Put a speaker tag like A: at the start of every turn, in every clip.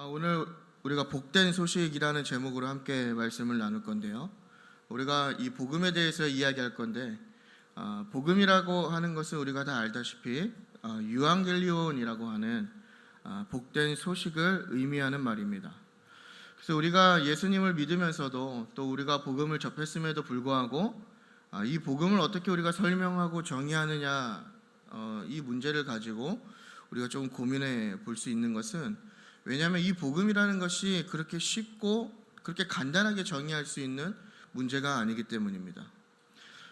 A: 오늘 우리가 복된 소식이라는 제목으로 함께 말씀을 나눌 건데요. 우리가 이 복음에 대해서 이야기할 건데, 복음이라고 하는 것은 우리가 다 알다시피 유앙겔리온이라고 하는 복된 소식을 의미하는 말입니다. 그래서 우리가 예수님을 믿으면서도 또 우리가 복음을 접했음에도 불구하고 이 복음을 어떻게 우리가 설명하고 정의하느냐, 이 문제를 가지고 우리가 좀 고민해 볼 수 있는 것은, 왜냐하면 이 복음이라는 것이 그렇게 쉽고 그렇게 간단하게 정의할 수 있는 문제가 아니기 때문입니다.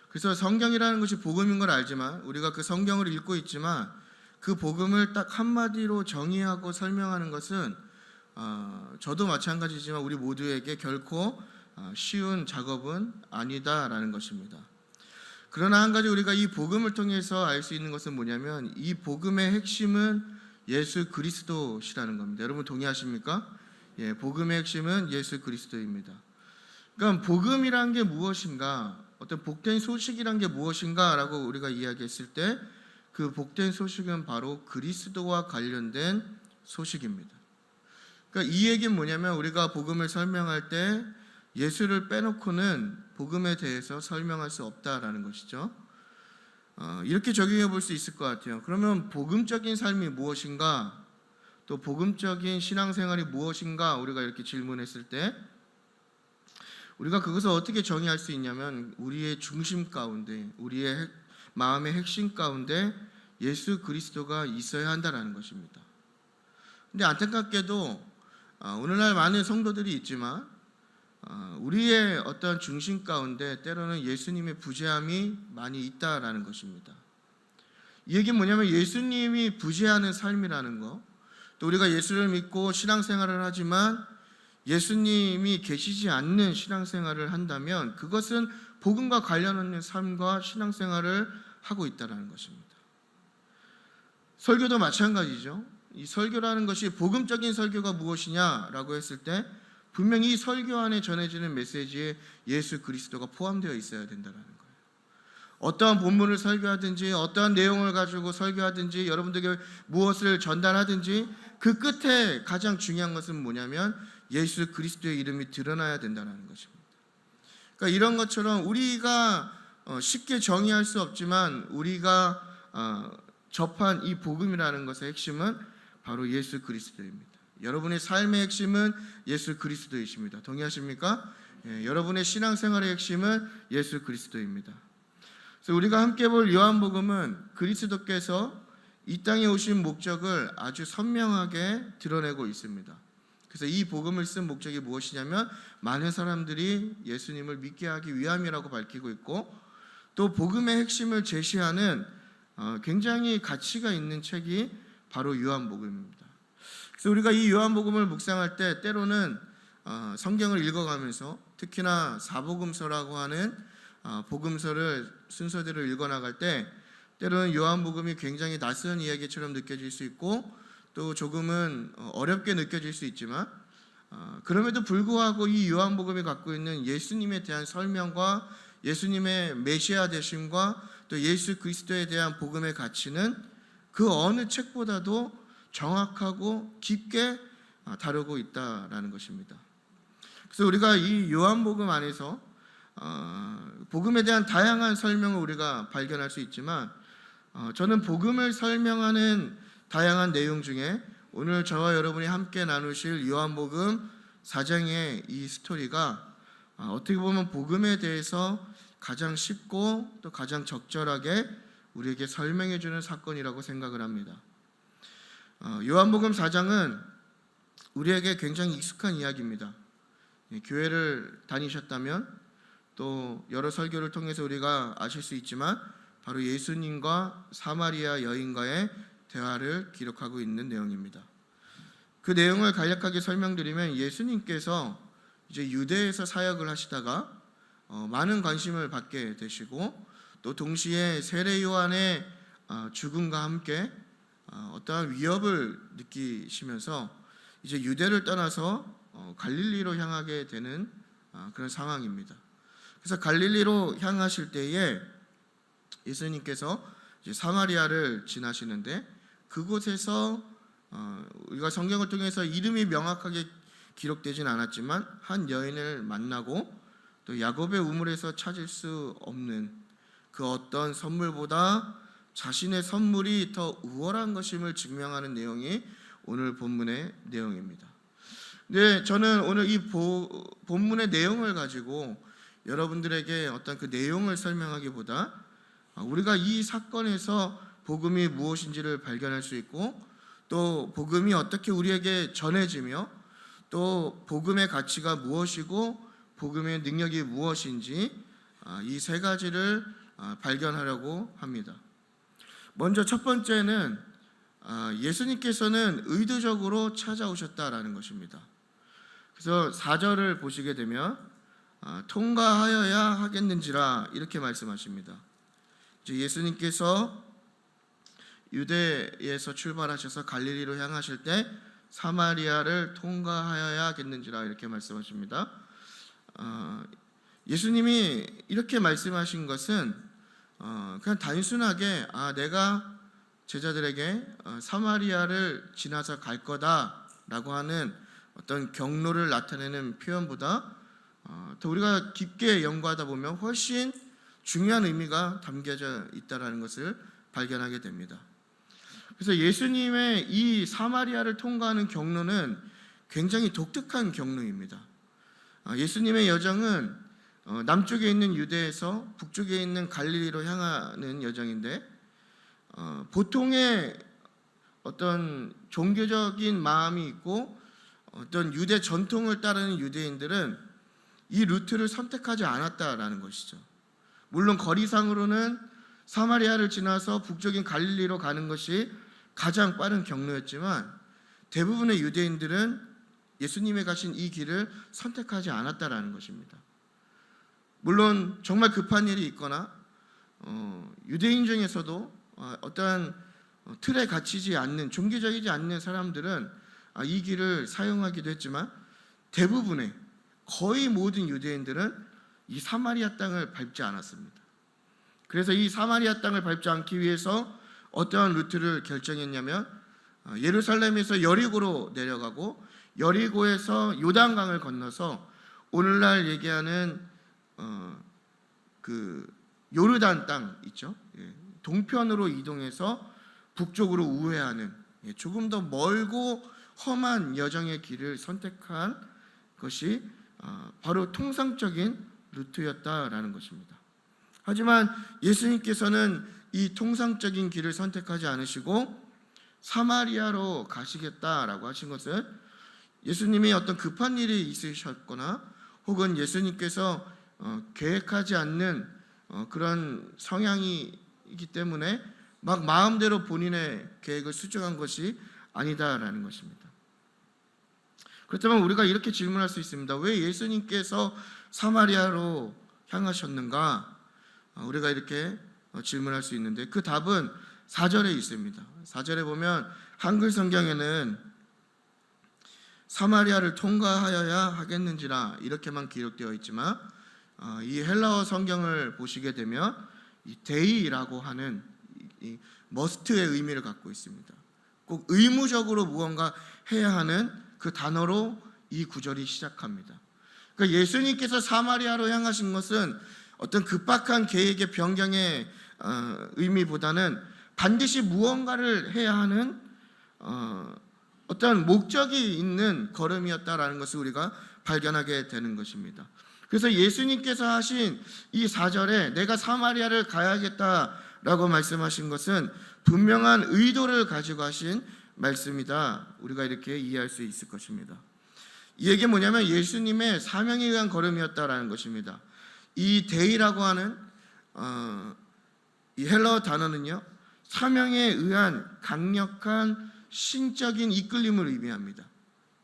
A: 그래서 성경이라는 것이 복음인 걸 알지만, 우리가 그 성경을 읽고 있지만 그 복음을 딱 한마디로 정의하고 설명하는 것은 저도 마찬가지지만 우리 모두에게 결코 쉬운 작업은 아니다라는 것입니다. 그러나 한 가지 우리가 이 복음을 통해서 알 수 있는 것은 뭐냐면, 이 복음의 핵심은 예수 그리스도시라는 겁니다. 여러분 동의하십니까? 예, 복음의 핵심은 예수 그리스도입니다. 그러니까 복음이란 게 무엇인가, 어떤 복된 소식이란 게 무엇인가라고 우리가 이야기했을 때, 그 복된 소식은 바로 그리스도와 관련된 소식입니다. 그러니까 이 얘기는 뭐냐면, 우리가 복음을 설명할 때 예수를 빼놓고는 복음에 대해서 설명할 수 없다라는 것이죠. 이렇게 적용해 볼 수 있을 것 같아요. 그러면 복음적인 삶이 무엇인가, 또 복음적인 신앙생활이 무엇인가, 우리가 이렇게 질문했을 때 우리가 그것을 어떻게 정의할 수 있냐면, 우리의 중심 가운데, 우리의 마음의 핵심 가운데 예수 그리스도가 있어야 한다는 것입니다. 근데 안타깝게도 오늘날 많은 성도들이 있지만 우리의 어떤 중심 가운데 때로는 예수님의 부재함이 많이 있다라는 것입니다. 이 얘기는 뭐냐면, 예수님이 부재하는 삶이라는 것, 또 우리가 예수를 믿고 신앙생활을 하지만 예수님이 계시지 않는 신앙생활을 한다면 그것은 복음과 관련 있는 삶과 신앙생활을 하고 있다는 것입니다. 설교도 마찬가지죠. 이 설교라는 것이 복음적인 설교가 무엇이냐라고 했을 때 분명히 이 설교 안에 전해지는 메시지에 예수 그리스도가 포함되어 있어야 된다는 거예요. 어떠한 본문을 설교하든지 어떠한 내용을 가지고 설교하든지 여러분들에게 무엇을 전달하든지 그 끝에 가장 중요한 것은 뭐냐면 예수 그리스도의 이름이 드러나야 된다는 것입니다. 그러니까 이런 것처럼 우리가 쉽게 정의할 수 없지만 우리가 접한 이 복음이라는 것의 핵심은 바로 예수 그리스도입니다. 여러분의 삶의 핵심은 예수 그리스도이십니다. 동의하십니까? 예, 여러분의 신앙생활의 핵심은 예수 그리스도입니다. 그래서 우리가 함께 볼 요한복음은 그리스도께서 이 땅에 오신 목적을 아주 선명하게 드러내고 있습니다. 그래서 이 복음을 쓴 목적이 무엇이냐면, 많은 사람들이 예수님을 믿게 하기 위함이라고 밝히고 있고, 또 복음의 핵심을 제시하는 굉장히 가치가 있는 책이 바로 요한복음입니다. 그래서 우리가 이 요한복음을 묵상할 때 때로는 성경을 읽어가면서, 특히나 사복음서라고 하는 복음서를 순서대로 읽어나갈 때 때로는 요한복음이 굉장히 낯선 이야기처럼 느껴질 수 있고, 또 조금은 어렵게 느껴질 수 있지만, 그럼에도 불구하고 이 요한복음이 갖고 있는 예수님에 대한 설명과 예수님의 메시아 되심과 또 예수 그리스도에 대한 복음의 가치는 그 어느 책보다도 정확하고 깊게 다루고 있다라는 것입니다. 그래서 우리가 이 요한복음 안에서 복음에 대한 다양한 설명을 우리가 발견할 수 있지만, 저는 복음을 설명하는 다양한 내용 중에 오늘 저와 여러분이 함께 나누실 요한복음 4장의 이 스토리가 어떻게 보면 복음에 대해서 가장 쉽고 또 가장 적절하게 우리에게 설명해 주는 사건이라고 생각을 합니다. 요한복음 4장은 우리에게 굉장히 익숙한 이야기입니다. 교회를 다니셨다면 또 여러 설교를 통해서 우리가 아실 수 있지만, 바로 예수님과 사마리아 여인과의 대화를 기록하고 있는 내용입니다. 그 내용을 간략하게 설명드리면, 예수님께서 이제 유대에서 사역을 하시다가 많은 관심을 받게 되시고, 또 동시에 세례 요한의 죽음과 함께 어떠한 위협을 느끼시면서 이제 유대를 떠나서 갈릴리로 향하게 되는 그런 상황입니다. 그래서 갈릴리로 향하실 때에 예수님께서 이제 사마리아를 지나시는데, 그곳에서 우리가 성경을 통해서 이름이 명확하게 기록되진 않았지만 한 여인을 만나고 또 야곱의 우물에서 찾을 수 없는 그 어떤 선물보다 자신의 선물이 더 우월한 것임을 증명하는 내용이 오늘 본문의 내용입니다. 네, 저는 오늘 이 본문의 내용을 가지고 여러분들에게 어떤 그 내용을 설명하기보다 우리가 이 사건에서 복음이 무엇인지를 발견할 수 있고 또 복음이 어떻게 우리에게 전해지며 또 복음의 가치가 무엇이고 복음의 능력이 무엇인지 이 세 가지를 발견하려고 합니다. 먼저 첫 번째는 예수님께서는 의도적으로 찾아오셨다라는 것입니다. 그래서 4절을 보시게 되면 통과하여야 하겠는지라 이렇게 말씀하십니다. 이제 예수님께서 유대에서 출발하셔서 갈릴리로 향하실 때 사마리아를 통과하여야 하겠는지라 이렇게 말씀하십니다. 예수님이 이렇게 말씀하신 것은 그냥 단순하게 내가 제자들에게 사마리아를 지나서 갈 거다라고 하는 어떤 경로를 나타내는 표현보다 더 우리가 깊게 연구하다 보면 훨씬 중요한 의미가 담겨져 있다는 것을 발견하게 됩니다. 그래서 예수님의 이 사마리아를 통과하는 경로는 굉장히 독특한 경로입니다. 예수님의 여정은 남쪽에 있는 유대에서 북쪽에 있는 갈릴리로 향하는 여정인데 보통의 어떤 종교적인 마음이 있고 어떤 유대 전통을 따르는 유대인들은 이 루트를 선택하지 않았다라는 것이죠. 물론 거리상으로는 사마리아를 지나서 북쪽인 갈릴리로 가는 것이 가장 빠른 경로였지만 대부분의 유대인들은 예수님이 가신 이 길을 선택하지 않았다라는 것입니다. 물론 정말 급한 일이 있거나 유대인 중에서도 어떠한 틀에 갇히지 않는 종교적이지 않는 사람들은 이 길을 사용하기도 했지만 대부분의 거의 모든 유대인들은 이 사마리아 땅을 밟지 않았습니다. 그래서 이 사마리아 땅을 밟지 않기 위해서 어떠한 루트를 결정했냐면 예루살렘에서 여리고로 내려가고 여리고에서 요단강을 건너서 오늘날 얘기하는 그 요르단 땅 있죠. 동편으로 이동해서 북쪽으로 우회하는 조금 더 멀고 험한 여정의 길을 선택한 것이 바로 통상적인 루트였다라는 것입니다. 하지만 예수님께서는 이 통상적인 길을 선택하지 않으시고 사마리아로 가시겠다라고 하신 것은 예수님이 어떤 급한 일이 있으셨거나 혹은 예수님께서 계획하지 않는 그런 성향이기 때문에 막 마음대로 본인의 계획을 수정한 것이 아니다라는 것입니다. 그렇다면 우리가 이렇게 질문할 수 있습니다. 왜 예수님께서 사마리아로 향하셨는가? 우리가 이렇게 질문할 수 있는데 그 답은 4절에 있습니다. 4절에 보면 한글 성경에는 사마리아를 통과하여야 하겠는지라 이렇게만 기록되어 있지만 이 헬라어 성경을 보시게 되면 이 데이라고 하는 이 머스트의 의미를 갖고 있습니다. 꼭 의무적으로 무언가 해야 하는 그 단어로 이 구절이 시작합니다. 그러니까 예수님께서 사마리아로 향하신 것은 어떤 급박한 계획의 변경의 의미보다는 반드시 무언가를 해야 하는 어떤 목적이 있는 걸음이었다라는 것을 우리가 발견하게 되는 것입니다. 그래서 예수님께서 하신 이 4절에 내가 사마리아를 가야겠다라고 말씀하신 것은 분명한 의도를 가지고 하신 말씀이다. 우리가 이렇게 이해할 수 있을 것입니다. 이 얘기는 뭐냐면 예수님의 사명에 의한 걸음이었다라는 것입니다. 이 데이라고 하는 이 헬라어 단어는요, 사명에 의한 강력한 신적인 이끌림을 의미합니다.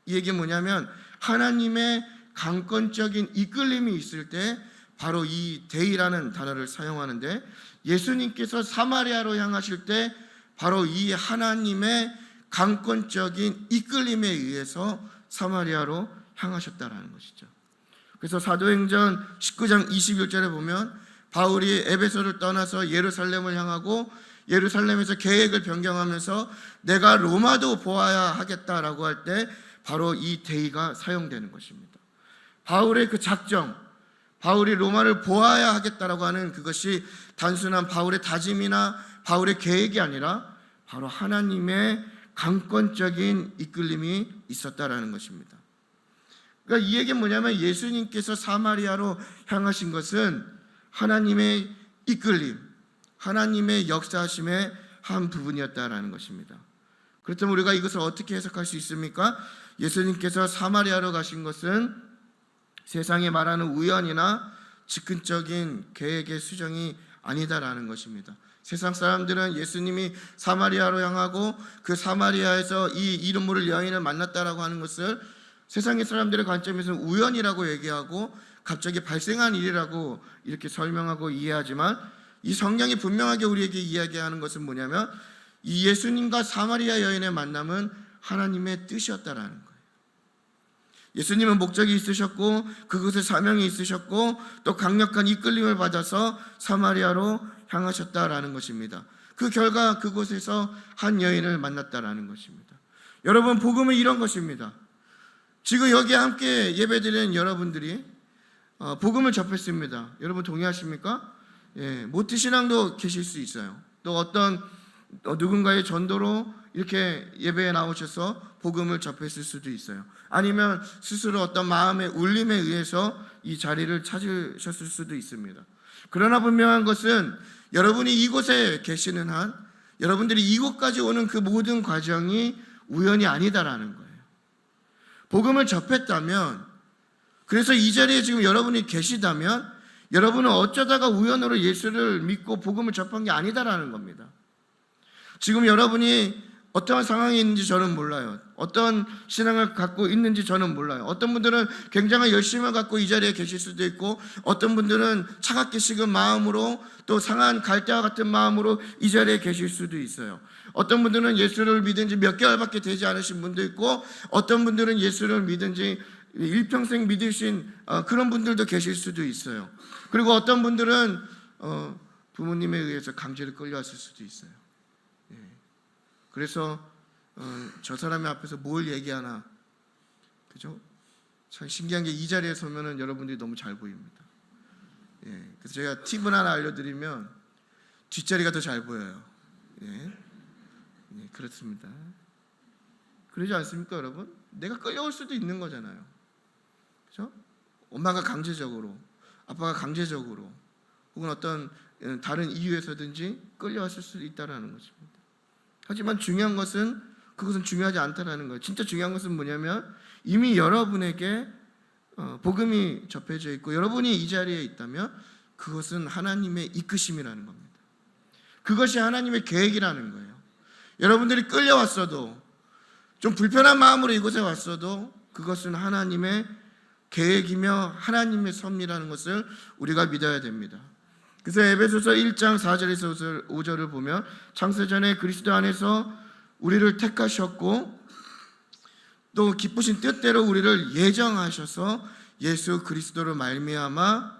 A: 이 얘기는 뭐냐면 하나님의 강권적인 이끌림이 있을 때 바로 이 데이라는 단어를 사용하는데 예수님께서 사마리아로 향하실 때 바로 이 하나님의 강권적인 이끌림에 의해서 사마리아로 향하셨다라는 것이죠. 그래서 사도행전 19장 21절에 보면 바울이 에베소를 떠나서 예루살렘을 향하고 예루살렘에서 계획을 변경하면서 내가 로마도 보아야 하겠다라고 할 때 바로 이 데이가 사용되는 것입니다. 바울의 그 작정, 바울이 로마를 보아야 하겠다라고 하는 그것이 단순한 바울의 다짐이나 바울의 계획이 아니라 바로 하나님의 강권적인 이끌림이 있었다라는 것입니다. 그러니까 이 얘기는 뭐냐면 예수님께서 사마리아로 향하신 것은 하나님의 이끌림, 하나님의 역사하심의 한 부분이었다라는 것입니다. 그렇다면 우리가 이것을 어떻게 해석할 수 있습니까? 예수님께서 사마리아로 가신 것은 세상에 말하는 우연이나 즉흥적인 계획의 수정이 아니다라는 것입니다. 세상 사람들은 예수님이 사마리아로 향하고 그 사마리아에서 이 이름 모를 여인을 만났다라고 하는 것을 세상의 사람들의 관점에서는 우연이라고 얘기하고 갑자기 발생한 일이라고 이렇게 설명하고 이해하지만 이 성경이 분명하게 우리에게 이야기하는 것은 뭐냐면 이 예수님과 사마리아 여인의 만남은 하나님의 뜻이었다라는 거예요. 예수님은 목적이 있으셨고 그곳에 사명이 있으셨고 또 강력한 이끌림을 받아서 사마리아로 향하셨다라는 것입니다. 그 결과 그곳에서 한 여인을 만났다라는 것입니다. 여러분, 복음은 이런 것입니다. 지금 여기 함께 예배드리는 여러분들이 복음을 접했습니다. 여러분 동의하십니까? 예, 모태신앙도 계실 수 있어요. 또 어떤 누군가의 전도로 이렇게 예배에 나오셔서 복음을 접했을 수도 있어요. 아니면 스스로 어떤 마음의 울림에 의해서 이 자리를 찾으셨을 수도 있습니다. 그러나 분명한 것은 여러분이 이곳에 계시는 한 여러분들이 이곳까지 오는 그 모든 과정이 우연이 아니다라는 거예요. 복음을 접했다면, 그래서 이 자리에 지금 여러분이 계시다면 여러분은 어쩌다가 우연으로 예수를 믿고 복음을 접한 게 아니다라는 겁니다. 지금 여러분이 어떠한 상황이 있는지 저는 몰라요. 어떤 신앙을 갖고 있는지 저는 몰라요. 어떤 분들은 굉장한 열심을 갖고 이 자리에 계실 수도 있고 어떤 분들은 차갑게 식은 마음으로 또 상한 갈대와 같은 마음으로 이 자리에 계실 수도 있어요. 어떤 분들은 예수를 믿은 지 몇 개월밖에 되지 않으신 분도 있고 어떤 분들은 예수를 믿은 지 일평생 믿으신 그런 분들도 계실 수도 있어요. 그리고 어떤 분들은 부모님에 의해서 강제로 끌려왔을 수도 있어요. 그래서 저 사람의 앞에서 뭘 얘기하나, 그죠? 참 신기한 게 이 자리에 서면은 여러분들이 너무 잘 보입니다. 그래서 제가 팁을 하나 알려드리면 뒷자리가 더 잘 보여요. 그렇습니다. 그러지 않습니까, 여러분? 내가 끌려올 수도 있는 거잖아요. 그죠? 엄마가 강제적으로, 아빠가 강제적으로, 혹은 어떤 다른 이유에서든지 끌려왔을 수도 있다는 것입니다. 하지만 중요한 것은 그것은 중요하지 않다라는 거예요. 진짜 중요한 것은 뭐냐면 이미 여러분에게 복음이 접해져 있고 여러분이 이 자리에 있다면 그것은 하나님의 이끄심이라는 겁니다. 그것이 하나님의 계획이라는 거예요. 여러분들이 끌려왔어도 좀 불편한 마음으로 이곳에 왔어도 그것은 하나님의 계획이며 하나님의 섭리라는 것을 우리가 믿어야 됩니다. 그래서 에베소서 1장 4절에서 5절을 보면 창세전에 그리스도 안에서 우리를 택하셨고 또 기쁘신 뜻대로 우리를 예정하셔서 예수 그리스도로 말미암아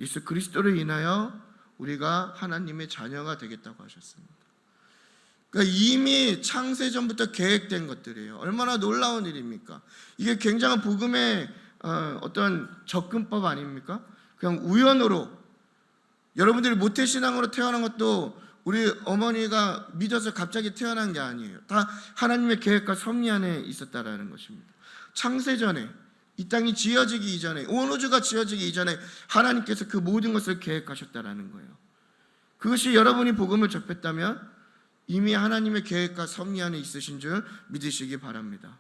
A: 예수 그리스도로 인하여 우리가 하나님의 자녀가 되겠다고 하셨습니다. 그러니까 이미 창세전부터 계획된 것들이에요. 얼마나 놀라운 일입니까? 이게 굉장한 복음의 어떤 접근법 아닙니까? 그냥 우연으로 여러분들이 모태신앙으로 태어난 것도 우리 어머니가 믿어서 갑자기 태어난 게 아니에요. 다 하나님의 계획과 섭리 안에 있었다라는 것입니다. 창세전에 이 땅이 지어지기 이전에 온 우주가 지어지기 이전에 하나님께서 그 모든 것을 계획하셨다라는 거예요. 그것이 여러분이 복음을 접했다면 이미 하나님의 계획과 섭리 안에 있으신 줄 믿으시기 바랍니다.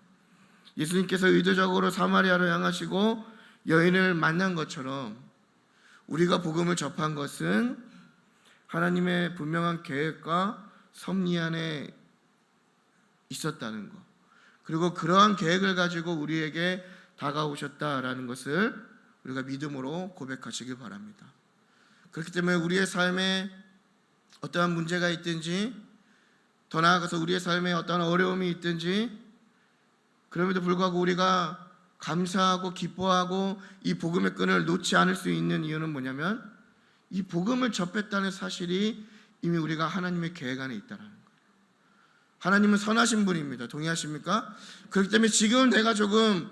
A: 예수님께서 의도적으로 사마리아로 향하시고 여인을 만난 것처럼 우리가 복음을 접한 것은 하나님의 분명한 계획과 섭리 안에 있었다는 것, 그리고 그러한 계획을 가지고 우리에게 다가오셨다라는 것을 우리가 믿음으로 고백하시기 바랍니다. 그렇기 때문에 우리의 삶에 어떠한 문제가 있든지 더 나아가서 우리의 삶에 어떠한 어려움이 있든지 그럼에도 불구하고 우리가 감사하고 기뻐하고 이 복음의 끈을 놓지 않을 수 있는 이유는 뭐냐면 이 복음을 접했다는 사실이 이미 우리가 하나님의 계획 안에 있다라는 거예요. 하나님은 선하신 분입니다. 동의하십니까? 그렇기 때문에 지금 내가 조금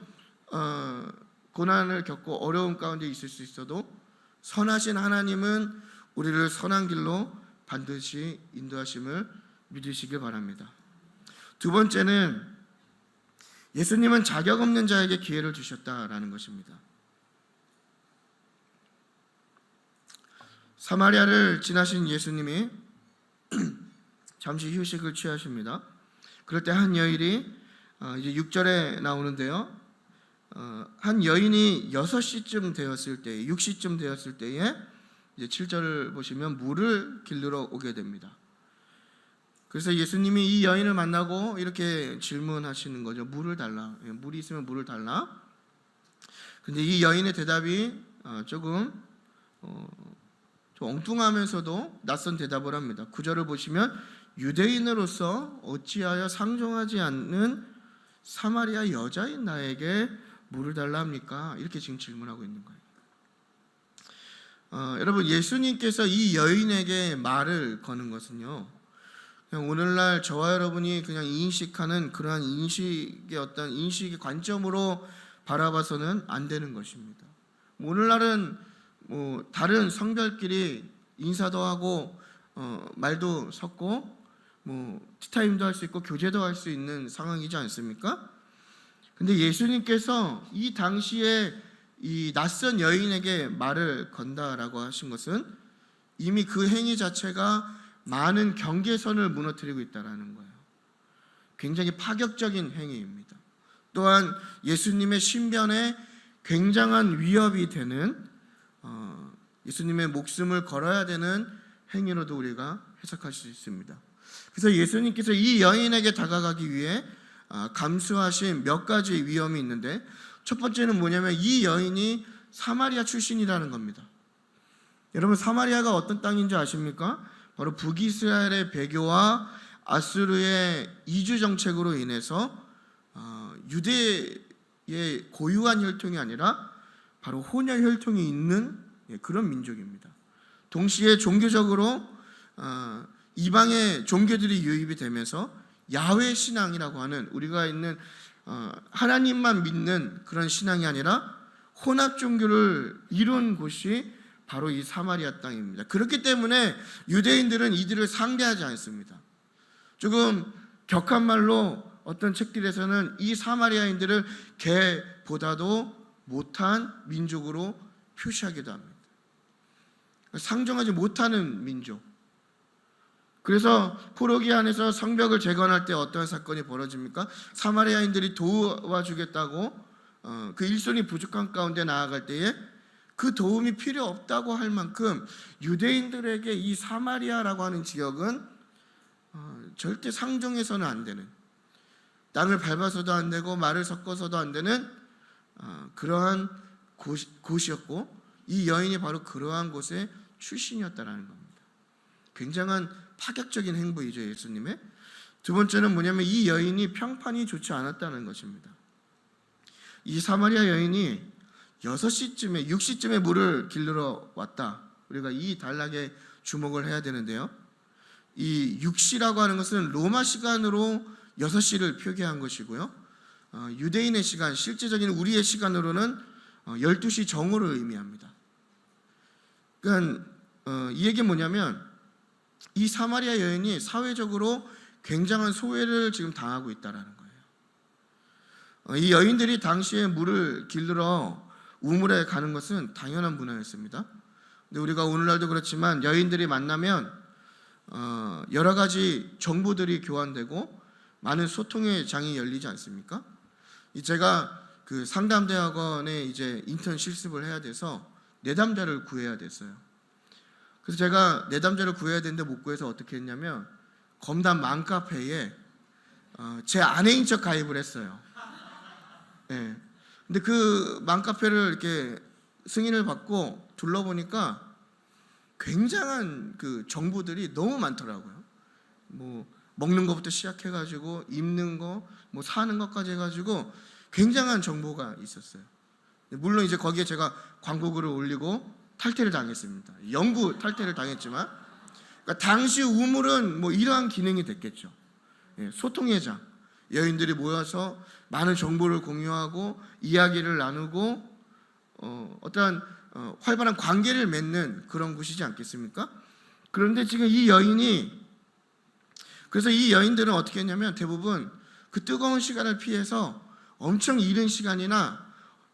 A: 고난을 겪고 어려움 가운데 있을 수 있어도 선하신 하나님은 우리를 선한 길로 반드시 인도하심을 믿으시길 바랍니다. 두 번째는 예수님은 자격 없는 자에게 기회를 주셨다라는 것입니다. 사마리아를 지나신 예수님이 잠시 휴식을 취하십니다. 그럴 때 한 여인이 이제 6절에 나오는데요. 한 여인이 6시쯤 되었을 때, 6시쯤 되었을 때에 이제 7절을 보시면 물을 길르러 오게 됩니다. 그래서 예수님이 이 여인을 만나고 이렇게 질문하시는 거죠. 물을 달라. 물이 있으면 물을 달라. 근데 이 여인의 대답이 조금 좀 엉뚱하면서도 낯선 대답을 합니다. 9절을 보시면 유대인으로서 어찌하여 상종하지 않는 사마리아 여자인 나에게 물을 달라 합니까? 이렇게 지금 질문하고 있는 거예요. 여러분, 예수님께서 이 여인에게 말을 거는 것은요, 그냥 오늘날 저와 여러분이 그냥 인식하는 그러한 인식의 어떤 인식의 관점으로 바라봐서는 안 되는 것입니다. 오늘날은 다른 성별끼리 인사도 하고 말도 섞고 티타임도 할 수 있고 교제도 할 수 있는 상황이지 않습니까? 근데 예수님께서 이 당시에 이 낯선 여인에게 말을 건다라고 하신 것은 이미 그 행위 자체가 많은 경계선을 무너뜨리고 있다는 거예요. 굉장히 파격적인 행위입니다. 또한 예수님의 신변에 굉장한 위협이 되는 예수님의 목숨을 걸어야 되는 행위로도 우리가 해석할 수 있습니다. 그래서 예수님께서 이 여인에게 다가가기 위해 감수하신 몇 가지 위험이 있는데, 첫 번째는 뭐냐면 이 여인이 사마리아 출신이라는 겁니다. 여러분, 사마리아가 어떤 땅인지 아십니까? 바로 북이스라엘의 배교와 아수르의 이주 정책으로 인해서 유대의 고유한 혈통이 아니라 바로 혼혈 혈통이 있는 그런 민족입니다. 동시에 종교적으로 이방의 종교들이 유입이 되면서 야훼 신앙이라고 하는 우리가 있는 하나님만 믿는 그런 신앙이 아니라 혼합 종교를 이룬 곳이 바로 이 사마리아 땅입니다. 그렇기 때문에 유대인들은 이들을 상대하지 않습니다. 조금 격한 말로 어떤 책들에서는 이 사마리아인들을 개보다도 못한 민족으로 표시하기도 합니다. 상종하지 못하는 민족. 그래서 포로기 안에서 성벽을 재건할 때 어떠한 사건이 벌어집니까? 사마리아인들이 도와주겠다고 그 일손이 부족한 가운데 나아갈 때에 그 도움이 필요 없다고 할 만큼 유대인들에게 이 사마리아라고 하는 지역은 절대 상종해서는 안 되는, 땅을 밟아서도 안 되고 말을 섞어서도 안 되는 그러한 곳이었고, 이 여인이 바로 그러한 곳의 출신이었다라는 겁니다. 굉장한 파격적인 행보이죠, 예수님의. 두 번째는 뭐냐면 이 여인이 평판이 좋지 않았다는 것입니다. 이 사마리아 여인이 6시쯤에 6시쯤에 물을 길르러 왔다. 우리가 이 단락에 주목을 해야 되는데요. 이 6시라고 하는 것은 로마 시간으로 6시를 표기한 것이고요. 유대인의 시간, 실제적인 우리의 시간으로는 12시 정오를 의미합니다. 그러니까 이 얘기는 뭐냐면 이 사마리아 여인이 사회적으로 굉장한 소외를 지금 당하고 있다는 거예요. 이 여인들이 당시에 물을 길르러 우물에 가는 것은 당연한 문화였습니다. 근데 우리가 오늘날도 그렇지만 여인들이 만나면 여러 가지 정보들이 교환되고 많은 소통의 장이 열리지 않습니까? 제가 그 상담대학원에 이제 인턴 실습을 해야 돼서 내담자를 구해야 됐어요. 그래서 제가 내담자를 구해야 되는데 못 구해서 어떻게 했냐면 검단 맘카페에 제 아내인 척 가입을 했어요. 네. 근데 그 맘카페를 이렇게 승인을 받고 둘러보니까 굉장한 그 정보들이 너무 많더라고요. 뭐 먹는 것부터 시작해가지고 입는 거, 뭐 사는 것까지 해가지고 굉장한 정보가 있었어요. 물론 이제 거기에 제가 광고글을 올리고 탈퇴를 당했습니다. 영구 탈퇴를 당했지만, 그러니까 당시 우물은 뭐 이러한 기능이 됐겠죠. 소통의 장, 여인들이 모여서 많은 정보를 공유하고 이야기를 나누고 어떠한 활발한 관계를 맺는 그런 곳이지 않겠습니까? 그런데 지금 그래서 이 여인들은 어떻게 했냐면 대부분 그 뜨거운 시간을 피해서 엄청 이른 시간이나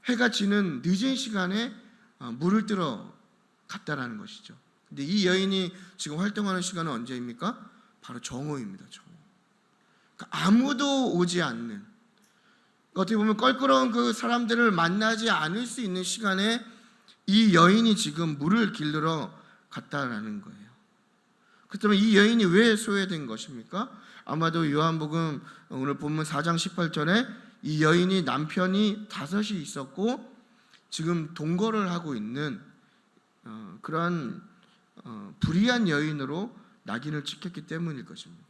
A: 해가 지는 늦은 시간에 물을 뜨러 갔다라는 것이죠. 근데 이 여인이 지금 활동하는 시간은 언제입니까? 바로 정오입니다. 정오. 그러니까 아무도 오지 않는, 어떻게 보면 껄끄러운 그 사람들을 만나지 않을 수 있는 시간에 이 여인이 지금 물을 길르러 갔다라는 거예요. 그렇다면 이 여인이 왜 소외된 것입니까? 아마도 요한복음 오늘 본문 4장 18절에 이 여인이 남편이 5이 있었고 지금 동거를 하고 있는 그러한 불의한 여인으로 낙인을 찍혔기 때문일 것입니다.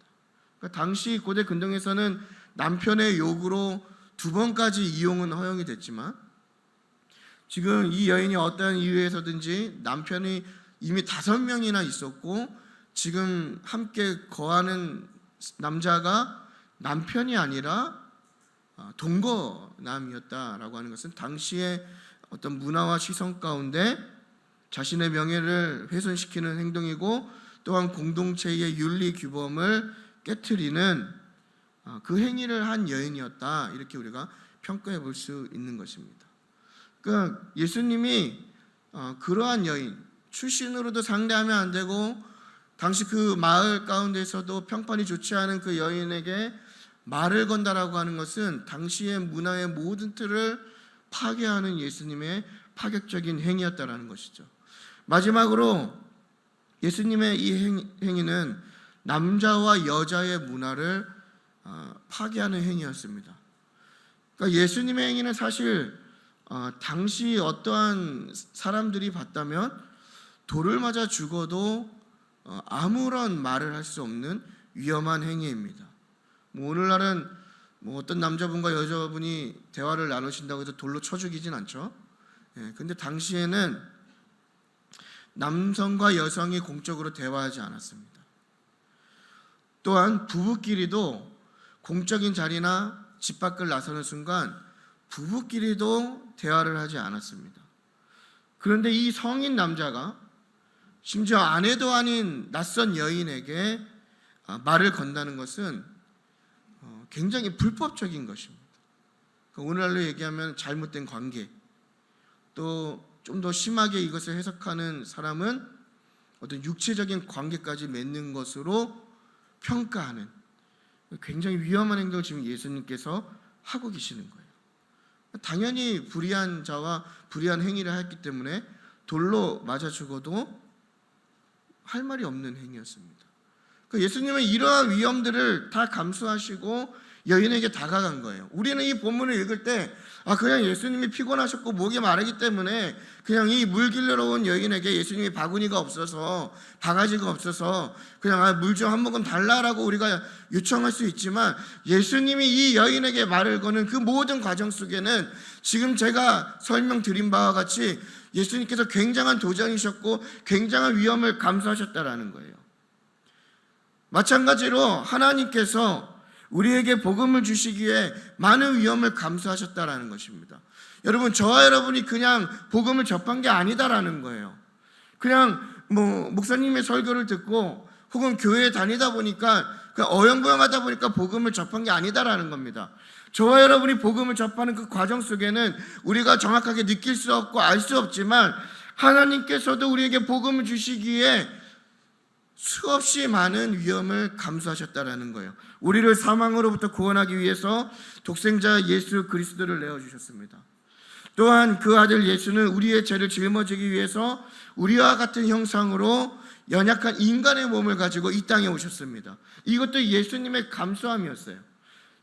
A: 그러니까 당시 고대 근동에서는 남편의 요구로 2번까지 이용은 허용이 됐지만 지금 이 여인이 어떠한 이유에서든지 남편이 이미 5명이나 있었고 지금 함께 거하는 남자가 남편이 아니라 동거남이었다라고 하는 것은 당시의 어떤 문화와 시선 가운데 자신의 명예를 훼손시키는 행동이고 또한 공동체의 윤리 규범을 깨트리는 그 행위를 한 여인이었다, 이렇게 우리가 평가해 볼 수 있는 것입니다. 그러니까 예수님이 그러한 여인, 출신으로도 상대하면 안 되고 당시 그 마을 가운데서도 평판이 좋지 않은 그 여인에게 말을 건다라고 하는 것은 당시의 문화의 모든 틀을 파괴하는 예수님의 파격적인 행위였다라는 것이죠. 마지막으로 예수님의 이 행위는 남자와 여자의 문화를 파괴하는 행위였습니다. 그러니까 예수님의 행위는 사실 당시 어떠한 사람들이 봤다면 돌을 맞아 죽어도 아무런 말을 할 수 없는 위험한 행위입니다. 오늘날은 어떤 남자분과 여자분이 대화를 나누신다고 해서 돌로 쳐 죽이진 않죠. 근데 당시에는 남성과 여성이 공적으로 대화하지 않았습니다. 또한 부부끼리도 공적인 자리나 집 밖을 나서는 순간 부부끼리도 대화를 하지 않았습니다. 그런데 이 성인 남자가 심지어 아내도 아닌 낯선 여인에게 말을 건다는 것은 굉장히 불법적인 것입니다. 오늘날로 얘기하면 잘못된 관계, 또 좀 더 심하게 이것을 해석하는 사람은 어떤 육체적인 관계까지 맺는 것으로 평가하는 굉장히 위험한 행동을 지금 예수님께서 하고 계시는 거예요. 당연히 불의한 자와 불의한 행위를 했기 때문에 돌로 맞아 죽어도 할 말이 없는 행위였습니다. 예수님은 이러한 위험들을 다 감수하시고 여인에게 다가간 거예요. 우리는 이 본문을 읽을 때 그냥 예수님이 피곤하셨고 목이 마르기 때문에 그냥 이 물 길러러 온 여인에게 예수님이 바구니가 없어서 바가지가 없어서 그냥 물 좀 한 모금 달라라고 우리가 요청할 수 있지만 예수님이 이 여인에게 말을 거는 그 모든 과정 속에는 지금 제가 설명드린 바와 같이 예수님께서 굉장한 도전이셨고 굉장한 위험을 감수하셨다라는 거예요. 마찬가지로 하나님께서 우리에게 복음을 주시기에 많은 위험을 감수하셨다라는 것입니다. 여러분, 저와 여러분이 그냥 복음을 접한 게 아니다라는 거예요. 그냥 목사님의 설교를 듣고 혹은 교회에 다니다 보니까 그냥 어영부영하다 보니까 복음을 접한 게 아니다라는 겁니다. 저와 여러분이 복음을 접하는 그 과정 속에는 우리가 정확하게 느낄 수 없고 알 수 없지만 하나님께서도 우리에게 복음을 주시기에 수없이 많은 위험을 감수하셨다라는 거예요. 우리를 사망으로부터 구원하기 위해서 독생자 예수 그리스도를 내어주셨습니다. 또한 그 아들 예수는 우리의 죄를 짊어지기 위해서 우리와 같은 형상으로 연약한 인간의 몸을 가지고 이 땅에 오셨습니다. 이것도 예수님의 감수함이었어요.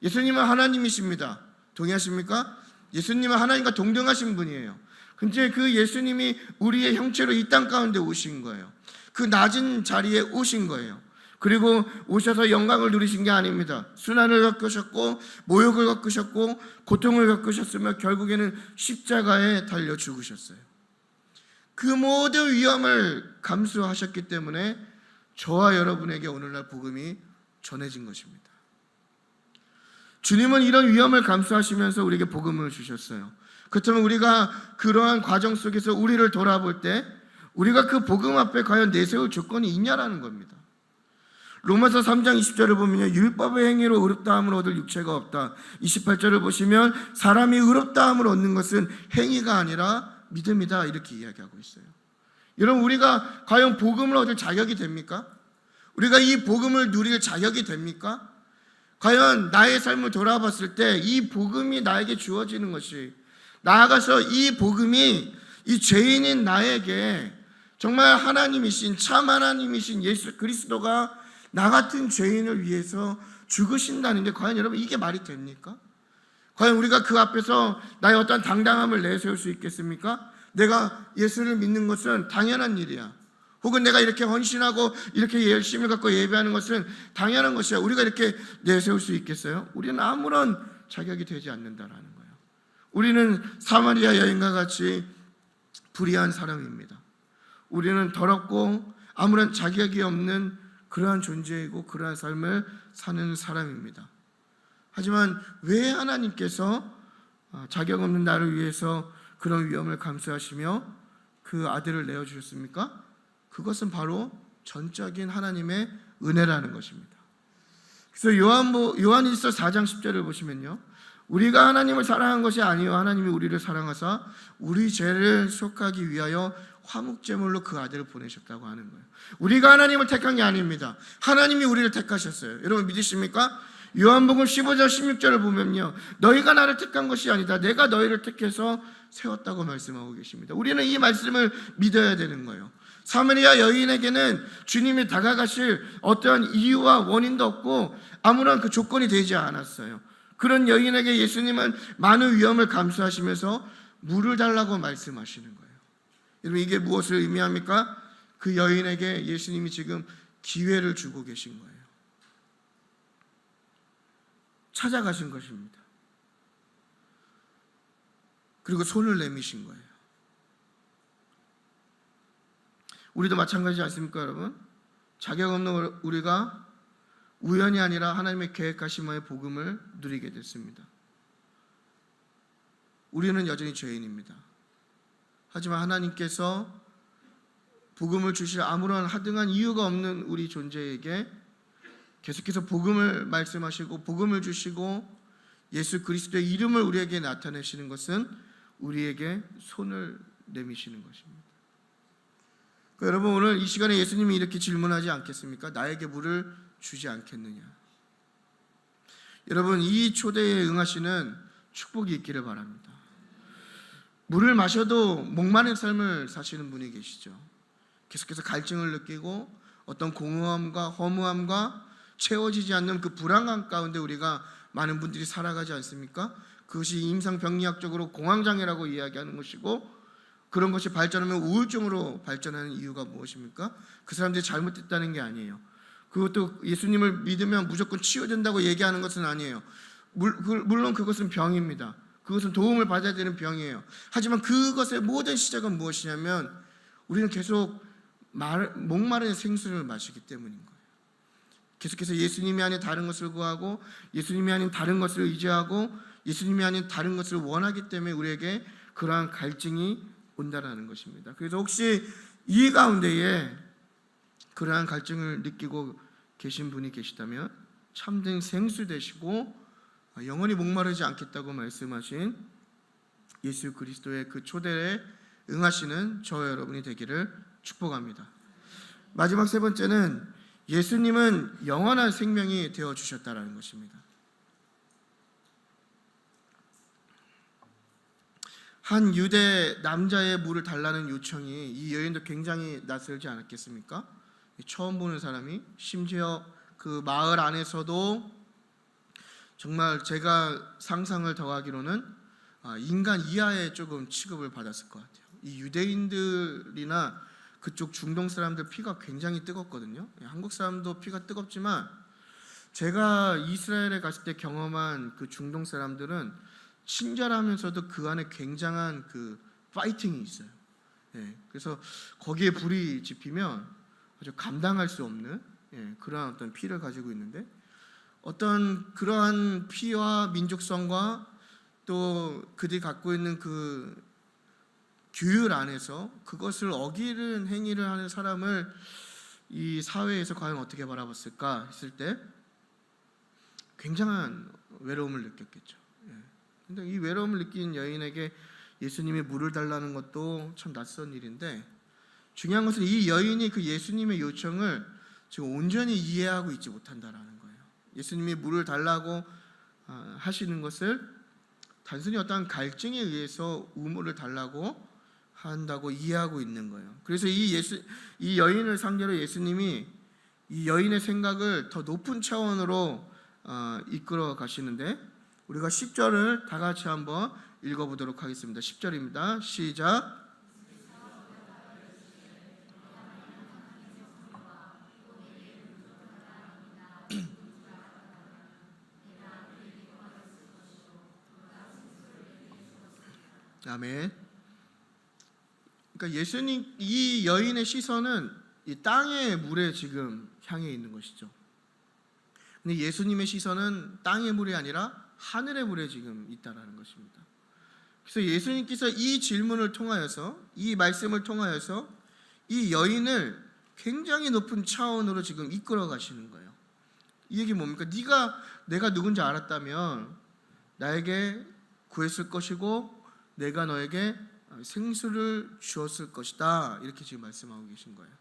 A: 예수님은 하나님이십니다. 동의하십니까? 예수님은 하나님과 동등하신 분이에요. 근데 그 예수님이 우리의 형체로 이 땅 가운데 오신 거예요. 그 낮은 자리에 오신 거예요. 그리고 오셔서 영광을 누리신 게 아닙니다. 순환을 겪으셨고 모욕을 겪으셨고 고통을 겪으셨으며 결국에는 십자가에 달려 죽으셨어요. 그 모든 위험을 감수하셨기 때문에 저와 여러분에게 오늘날 복음이 전해진 것입니다. 주님은 이런 위험을 감수하시면서 우리에게 복음을 주셨어요. 그렇다면 우리가 그러한 과정 속에서 우리를 돌아볼 때 우리가 그 복음 앞에 과연 내세울 조건이 있냐라는 겁니다. 로마서 3장 20절을 보면요, 율법의 행위로 의롭다함을 얻을 육체가 없다. 28절을 보시면 사람이 의롭다함을 얻는 것은 행위가 아니라 믿음이다, 이렇게 이야기하고 있어요. 여러분, 우리가 과연 복음을 얻을 자격이 됩니까? 우리가 이 복음을 누릴 자격이 됩니까? 과연 나의 삶을 돌아봤을 때 이 복음이 나에게 주어지는 것이, 나아가서 이 복음이 이 죄인인 나에게 정말 하나님이신, 참 하나님이신 예수 그리스도가 나 같은 죄인을 위해서 죽으신다는 게 과연 여러분 이게 말이 됩니까? 과연 우리가 그 앞에서 나의 어떤 당당함을 내세울 수 있겠습니까? 내가 예수를 믿는 것은 당연한 일이야, 혹은 내가 이렇게 헌신하고 이렇게 열심히 갖고 예배하는 것은 당연한 것이야, 우리가 이렇게 내세울 수 있겠어요? 우리는 아무런 자격이 되지 않는다라는 거예요. 우리는 사마리아 여인과 같이 불의한 사람입니다. 우리는 더럽고 아무런 자격이 없는 그러한 존재이고 그러한 삶을 사는 사람입니다. 하지만 왜 하나님께서 자격 없는 나를 위해서 그런 위험을 감수하시며 그 아들을 내어주셨습니까? 그것은 바로 전적인 하나님의 은혜라는 것입니다. 그래서 요한일서 4장 10절을 보시면요, 우리가 하나님을 사랑한 것이 아니요 하나님이 우리를 사랑하사 우리 죄를 속하기 위하여 화목제물로 그 아들을 보내셨다고 하는 거예요. 우리가 하나님을 택한 게 아닙니다. 하나님이 우리를 택하셨어요. 여러분 믿으십니까? 요한복음 15장 16절을 보면요, 너희가 나를 택한 것이 아니다, 내가 너희를 택해서 세웠다고 말씀하고 계십니다. 우리는 이 말씀을 믿어야 되는 거예요. 사마리아 여인에게는 주님이 다가가실 어떠한 이유와 원인도 없고 아무런 그 조건이 되지 않았어요. 그런 여인에게 예수님은 많은 위험을 감수하시면서 물을 달라고 말씀하시는 거예요. 여러분 이게 무엇을 의미합니까? 그 여인에게 예수님이 지금 기회를 주고 계신 거예요. 찾아가신 것입니다. 그리고 손을 내미신 거예요. 우리도 마찬가지지 않습니까, 여러분? 자격 없는 우리가 우연이 아니라 하나님의 계획하신 바의 복음을 누리게 됐습니다. 우리는 여전히 죄인입니다. 하지만 하나님께서 복음을 주실 아무런 하등한 이유가 없는 우리 존재에게 계속해서 복음을 말씀하시고 복음을 주시고 예수 그리스도의 이름을 우리에게 나타내시는 것은 우리에게 손을 내미시는 것입니다. 그러니까 여러분 오늘 이 시간에 예수님이 이렇게 질문하지 않겠습니까? 나에게 물을 주지 않겠느냐? 여러분 이 초대에 응하시는 축복이 있기를 바랍니다. 물을 마셔도 목마른 삶을 사시는 분이 계시죠. 계속해서 갈증을 느끼고 어떤 공허함과 허무함과 채워지지 않는 그 불안감 가운데 우리가 많은 분들이 살아가지 않습니까? 그것이 임상병리학적으로 공황장애라고 이야기하는 것이고, 그런 것이 발전하면 우울증으로 발전하는 이유가 무엇입니까? 그 사람들이 잘못됐다는 게 아니에요. 그것도 예수님을 믿으면 무조건 치유된다고 얘기하는 것은 아니에요. 물론 그것은 병입니다. 그것은 도움을 받아야 되는 병이에요. 하지만 그것의 모든 시작은 무엇이냐면 우리는 계속 목마른 생수를 마시기 때문인 거예요. 계속해서 예수님이 아닌 다른 것을 구하고 예수님이 아닌 다른 것을 의지하고 예수님이 아닌 다른 것을 원하기 때문에 우리에게 그러한 갈증이 온다라는 것입니다. 그래서 혹시 이 가운데에 그러한 갈증을 느끼고 계신 분이 계시다면 참된 생수 되시고 영원히 목마르지 않겠다고 말씀하신 예수 그리스도의 그 초대에 응하시는 저와 여러분이 되기를 축복합니다. 마지막 세 번째는 예수님은 영원한 생명이 되어주셨다라는 것입니다. 한 유대 남자의 물을 달라는 요청이 이 여인도 굉장히 낯설지 않았겠습니까? 처음 보는 사람이, 심지어 그 마을 안에서도 정말 제가 상상을 더하기로는 인간 이하의 조금 취급을 받았을 것 같아요. 이 유대인들이나 그쪽 중동 사람들 피가 굉장히 뜨겁거든요. 한국 사람도 피가 뜨겁지만 제가 이스라엘에 갔을 때 경험한 그 중동 사람들은 친절하면서도 그 안에 굉장한 그 파이팅이 있어요. 그래서 거기에 불이 지피면 아주 감당할 수 없는 그러한 어떤 피를 가지고 있는데, 어떤 그러한 피와 민족성과 또 그들이 갖고 있는 그 규율 안에서 그것을 어기는 행위를 하는 사람을 이 사회에서 과연 어떻게 바라봤을까 했을 때 굉장한 외로움을 느꼈겠죠. 근데 이 외로움을 느낀 여인에게 예수님이 물을 달라는 것도 참 낯선 일인데, 중요한 것은 이 여인이 그 예수님의 요청을 지금 온전히 이해하고 있지 못한다라는 거예요. 예수님이 물을 달라고 하시는 것을 단순히 어떤 갈증에 의해서 우물을 달라고 한다고 이해하고 있는 거예요. 그래서 이 여인을 상대로 예수님이 이 여인의 생각을 더 높은 차원으로 이끌어 가시는데, 우리가 10절을 다 같이 한번 읽어보도록 하겠습니다. 10절입니다. 시작. 아멘. 그러니까 이 여인의 시선은 이 땅의 물에 지금 향해 있는 것이죠. 근데 예수님의 시선은 땅의 물이 아니라 하늘의 물에 지금 있다라는 것입니다. 그래서 예수님께서 이 질문을 통하여서, 이 말씀을 통하여서 이 여인을 굉장히 높은 차원으로 지금 이끌어 가시는 거예요. 이 얘기 뭡니까? 내가 누군지 알았다면 나에게 구했을 것이고 내가 너에게 생수를 주었을 것이다, 이렇게 지금 말씀하고 계신 거예요.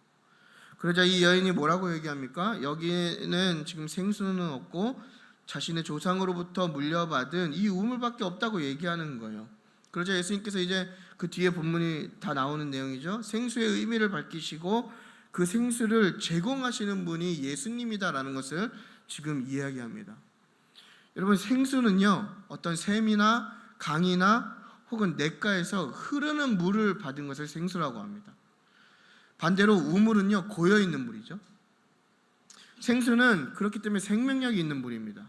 A: 그러자 이 여인이 뭐라고 얘기합니까? 여기는 지금 생수는 없고 자신의 조상으로부터 물려받은 이 우물밖에 없다고 얘기하는 거예요. 그러자 예수님께서 이제 그 뒤에 본문이 다 나오는 내용이죠. 생수의 의미를 밝히시고 그 생수를 제공하시는 분이 예수님이다라는 것을 지금 이야기합니다. 여러분, 생수는요, 어떤 샘이나 강이나 혹은 냇가에서 흐르는 물을 받은 것을 생수라고 합니다. 반대로 우물은요, 고여있는 물이죠. 생수는 그렇기 때문에 생명력이 있는 물입니다.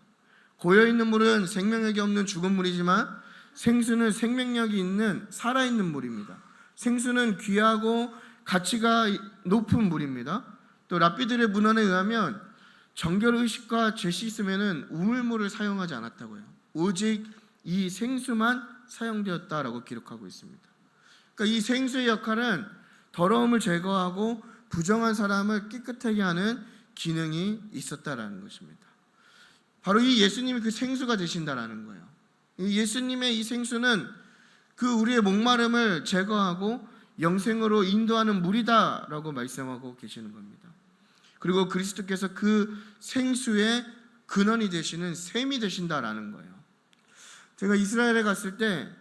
A: 고여있는 물은 생명력이 없는 죽은 물이지만 생수는 생명력이 있는 살아있는 물입니다. 생수는 귀하고 가치가 높은 물입니다. 또 랍비들의 문헌에 의하면 정결의식과 죄 씻음에는 우물물을 사용하지 않았다고요. 오직 이 생수만 사용되었다라고 기록하고 있습니다. 그러니까 이 생수의 역할은 더러움을 제거하고 부정한 사람을 깨끗하게 하는 기능이 있었다라는 것입니다. 바로 이 예수님이 그 생수가 되신다라는 거예요. 예수님의 이 생수는 그 우리의 목마름을 제거하고 영생으로 인도하는 물이다라고 말씀하고 계시는 겁니다. 그리고 그리스도께서 그 생수의 근원이 되시는 샘이 되신다라는 거예요. 제가 이스라엘에 갔을 때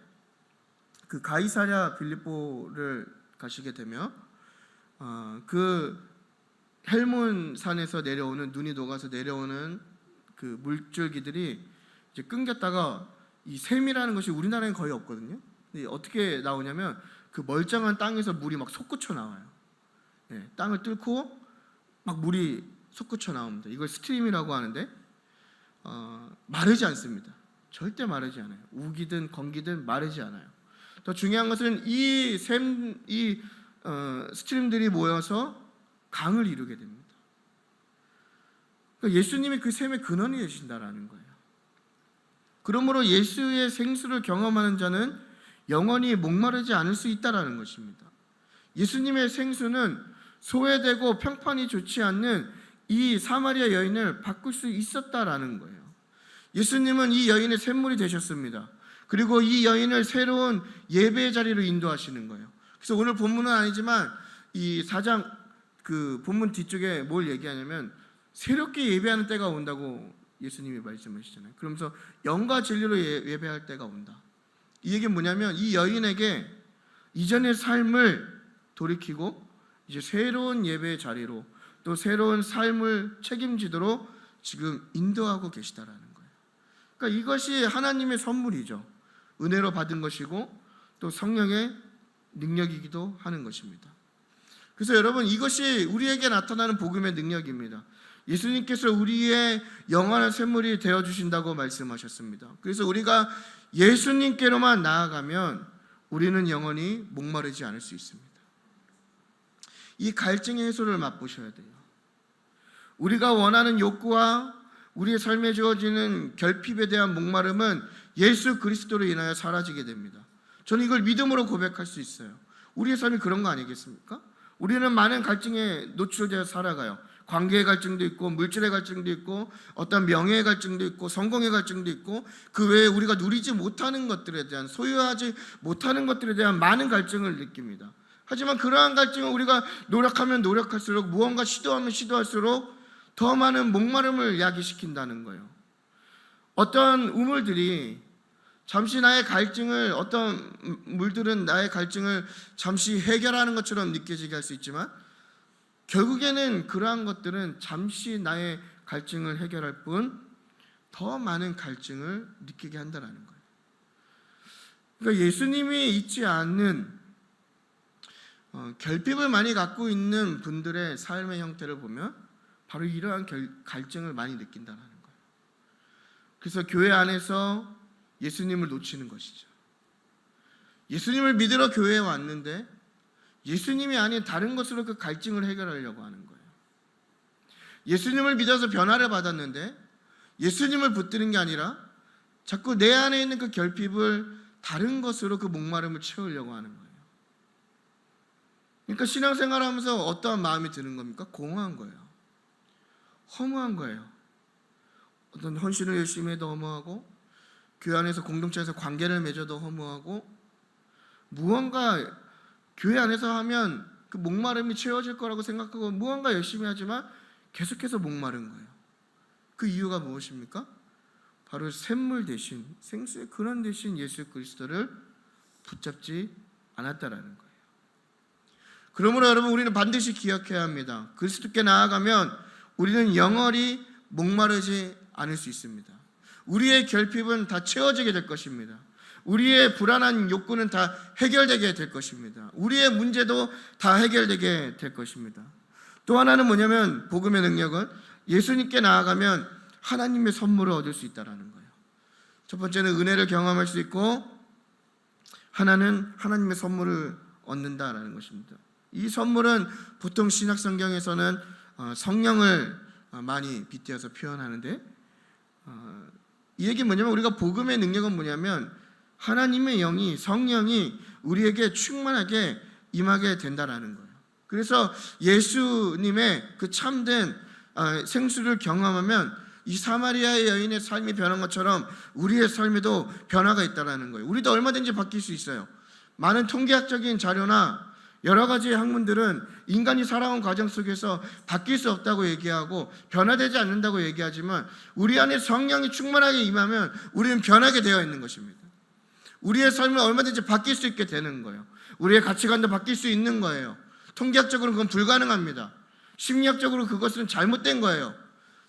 A: 그 가이사랴 빌립보를 가시게 되면 그 헬몬 산에서 내려오는, 눈이 녹아서 내려오는 그 물줄기들이 이제 끊겼다가 이 샘이라는 것이 우리나라엔 거의 없거든요. 근데 어떻게 나오냐면 그 멀쩡한 땅에서 물이 막 솟구쳐 나와요. 땅을 뚫고 막 물이 솟구쳐 나옵니다. 이걸 스트림이라고 하는데 마르지 않습니다. 절대 마르지 않아요. 우기든 건기든 마르지 않아요. 더 중요한 것은 이 스트림들이 모여서 강을 이루게 됩니다. 그러니까 예수님이 그 샘의 근원이 되신다라는 거예요. 그러므로 예수의 생수를 경험하는 자는 영원히 목마르지 않을 수 있다라는 것입니다. 예수님의 생수는 소외되고 평판이 좋지 않는 이 사마리아 여인을 바꿀 수 있었다라는 거예요. 예수님은 이 여인의 샘물이 되셨습니다. 그리고 이 여인을 새로운 예배의 자리로 인도하시는 거예요. 그래서 오늘 본문은 아니지만 이 4장 그 본문 뒤쪽에 뭘 얘기하냐면 새롭게 예배하는 때가 온다고 예수님이 말씀하시잖아요. 그러면서 영과 진리로 예배할 때가 온다. 이 얘기는 뭐냐면 이 여인에게 이전의 삶을 돌이키고 이제 새로운 예배의 자리로, 또 새로운 삶을 책임지도록 지금 인도하고 계시다라는 거예요. 그러니까 이것이 하나님의 선물이죠. 은혜로 받은 것이고 또 성령의 능력이기도 하는 것입니다. 그래서 여러분, 이것이 우리에게 나타나는 복음의 능력입니다. 예수님께서 우리의 영원한 샘물이 되어주신다고 말씀하셨습니다. 그래서 우리가 예수님께로만 나아가면 우리는 영원히 목마르지 않을 수 있습니다. 이 갈증의 해소를 맛보셔야 돼요. 우리가 원하는 욕구와 우리의 삶에 주어지는 결핍에 대한 목마름은 예수 그리스도로 인하여 사라지게 됩니다. 저는 이걸 믿음으로 고백할 수 있어요. 우리의 삶이 그런 거 아니겠습니까? 우리는 많은 갈증에 노출되어 살아가요. 관계의 갈증도 있고, 물질의 갈증도 있고, 어떤 명예의 갈증도 있고, 성공의 갈증도 있고, 그 외에 우리가 누리지 못하는 것들에 대한, 소유하지 못하는 것들에 대한 많은 갈증을 느낍니다. 하지만 그러한 갈증은 우리가 노력하면 노력할수록, 무언가 시도하면 시도할수록 더 많은 목마름을 야기시킨다는 거예요. 어떤 우물들이 잠시 나의 갈증을, 어떤 물들은 나의 갈증을 잠시 해결하는 것처럼 느껴지게 할 수 있지만 결국에는 그러한 것들은 잠시 나의 갈증을 해결할 뿐 더 많은 갈증을 느끼게 한다는 거예요. 그러니까 예수님이 있지 않는 결핍을 많이 갖고 있는 분들의 삶의 형태를 보면 바로 이러한 갈증을 많이 느낀다는 거예요. 그래서 교회 안에서 예수님을 놓치는 것이죠. 예수님을 믿으러 교회에 왔는데 예수님이 아닌 다른 것으로 그 갈증을 해결하려고 하는 거예요. 예수님을 믿어서 변화를 받았는데 예수님을 붙드는 게 아니라 자꾸 내 안에 있는 그 결핍을 다른 것으로 그 목마름을 채우려고 하는 거예요. 그러니까 신앙생활을 하면서 어떠한 마음이 드는 겁니까? 공허한 거예요. 허무한 거예요. 어떤 헌신을 열심히 해도 허무하고, 교회 안에서 공동체에서 관계를 맺어도 허무하고, 무언가 교회 안에서 하면 그 목마름이 채워질 거라고 생각하고 무언가 열심히 하지만 계속해서 목마른 거예요. 그 이유가 무엇입니까? 바로 샘물 대신, 생수의 근원 대신 예수 그리스도를 붙잡지 않았다라는 거예요. 그러므로 여러분, 우리는 반드시 기억해야 합니다. 그리스도께 나아가면 우리는 영원히 목마르지 않을 수 있습니다. 우리의 결핍은 다 채워지게 될 것입니다. 우리의 불안한 욕구는 다 해결되게 될 것입니다. 우리의 문제도 다 해결되게 될 것입니다. 또 하나는 뭐냐면, 복음의 능력은 예수님께 나아가면 하나님의 선물을 얻을 수 있다는 거예요. 첫 번째는 은혜를 경험할 수 있고, 하나는 하나님의 선물을 얻는다라는 것입니다. 이 선물은 보통 신약 성경에서는 성령을 많이 빗대어서 표현하는데, 이 얘기는 뭐냐면, 우리가 복음의 능력은 뭐냐면 하나님의 영이, 성령이 우리에게 충만하게 임하게 된다라는 거예요. 그래서 예수님의 그 참된 생수를 경험하면 이 사마리아의 여인의 삶이 변한 것처럼 우리의 삶에도 변화가 있다라는 거예요. 우리도 얼마든지 바뀔 수 있어요. 많은 통계학적인 자료나 여러 가지 학문들은 인간이 살아온 과정 속에서 바뀔 수 없다고 얘기하고 변화되지 않는다고 얘기하지만, 우리 안에 성령이 충만하게 임하면 우리는 변하게 되어 있는 것입니다. 우리의 삶은 얼마든지 바뀔 수 있게 되는 거예요. 우리의 가치관도 바뀔 수 있는 거예요. 통계학적으로는 그건 불가능합니다. 심리학적으로 그것은 잘못된 거예요.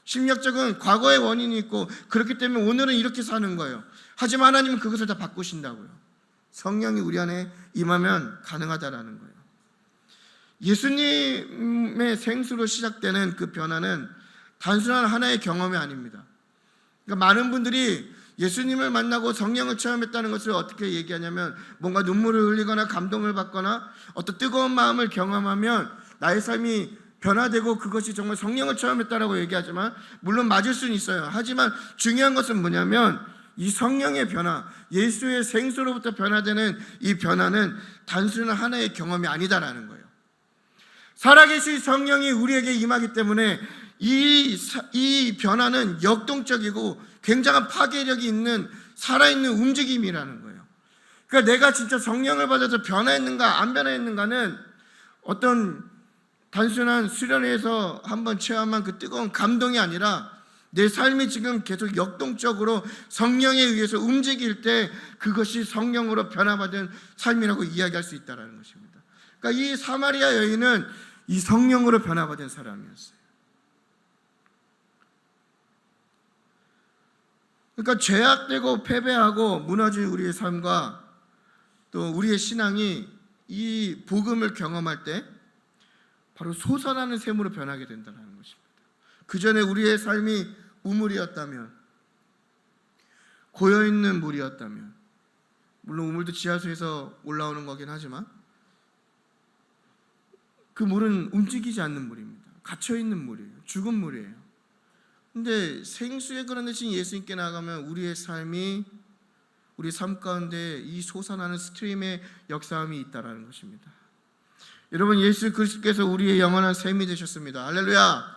A: 심리학적으로는 과거의 원인이 있고, 그렇기 때문에 오늘은 이렇게 사는 거예요. 하지만 하나님은 그것을 다 바꾸신다고요. 성령이 우리 안에 임하면 가능하다라는 거예요. 예수님의 생수로 시작되는 그 변화는 단순한 하나의 경험이 아닙니다. 그러니까 많은 분들이 예수님을 만나고 성령을 체험했다는 것을 어떻게 얘기하냐면, 뭔가 눈물을 흘리거나 감동을 받거나 어떤 뜨거운 마음을 경험하면 나의 삶이 변화되고 그것이 정말 성령을 체험했다라고 얘기하지만, 물론 맞을 수는 있어요. 하지만 중요한 것은 뭐냐면, 이 성령의 변화, 예수의 생수로부터 변화되는 이 변화는 단순한 하나의 경험이 아니다라는 거예요. 살아계신 성령이 우리에게 임하기 때문에 이 변화는 역동적이고 굉장한 파괴력이 있는 살아있는 움직임이라는 거예요. 그러니까 내가 진짜 성령을 받아서 변화했는가 안 변화했는가는 어떤 단순한 수련회에서 한번 체험한 그 뜨거운 감동이 아니라, 내 삶이 지금 계속 역동적으로 성령에 의해서 움직일 때 그것이 성령으로 변화받은 삶이라고 이야기할 수 있다는 것입니다. 그러니까 이 사마리아 여인은 이 성령으로 변화받은 사람이었어요. 그러니까 죄악되고 패배하고 무너진 우리의 삶과 또 우리의 신앙이 이 복음을 경험할 때 바로 솟아나는 샘으로 변하게 된다는 것입니다. 그 전에 우리의 삶이 우물이었다면, 고여있는 물이었다면, 물론 우물도 지하수에서 올라오는 거긴 하지만 그 물은 움직이지 않는 물입니다. 갇혀있는 물이에요. 죽은 물이에요. 근데 생수의 그런 대신 예수님께 나가면 우리의 삶이, 우리 삶 가운데 이 솟아나는 스트림의 역사함이 있다라는 것입니다. 여러분, 예수 그리스도께서 우리의 영원한 샘이 되셨습니다. 할렐루야.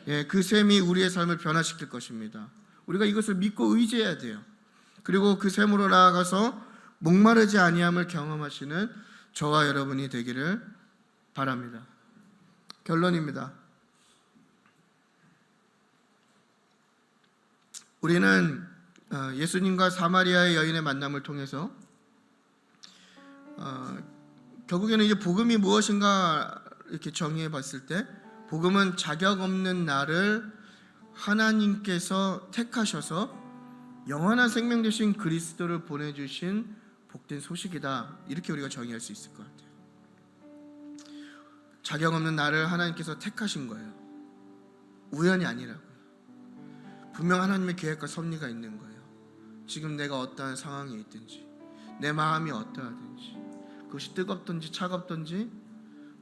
A: 예, 그 샘이 우리의 삶을 변화시킬 것입니다. 우리가 이것을 믿고 의지해야 돼요. 그리고 그 샘으로 나아가서 목마르지 아니함을 경험하시는 저와 여러분이 되기를 바랍니다. 결론입니다. 우리는 예수님과 사마리아의 여인의 만남을 통해서 결국에는 이제 복음이 무엇인가 이렇게 정의해 봤을 때, 복음은 자격 없는 나를 하나님께서 택하셔서 영원한 생명 되신 그리스도를 보내주신 복된 소식이다, 이렇게 우리가 정의할 수 있을 것 같아요. 자격 없는 나를 하나님께서 택하신 거예요. 우연이 아니라고요. 분명 하나님의 계획과 섭리가 있는 거예요. 지금 내가 어떠한 상황에 있든지, 내 마음이 어떠하든지, 그것이 뜨겁든지 차갑든지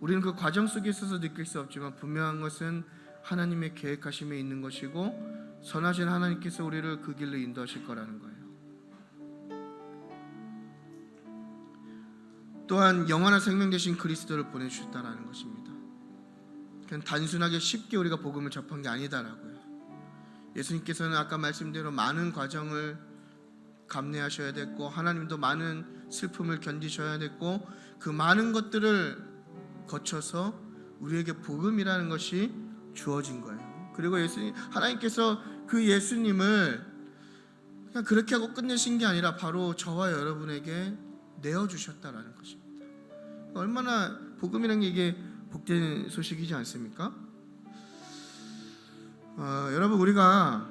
A: 우리는 그 과정 속에 있어서 느낄 수 없지만 분명한 것은 하나님의 계획하심에 있는 것이고, 선하신 하나님께서 우리를 그 길로 인도하실 거라는 거예요. 또한 영원한 생명 되신 그리스도를 보내주셨다는 것입니다. 그냥 단순하게 쉽게 우리가 복음을 접한 게 아니다라고요. 예수님께서는 아까 말씀대로 많은 과정을 감내하셔야 됐고, 하나님도 많은 슬픔을 견디셔야 됐고, 그 많은 것들을 거쳐서 우리에게 복음이라는 것이 주어진 거예요. 그리고 하나님께서 그 예수님을 그냥 그렇게 하고 끝내신 게 아니라 바로 저와 여러분에게 내어주셨다라는 것입니다. 얼마나 복음이라는 게 이게 복된 소식이지 않습니까? 여러분, 우리가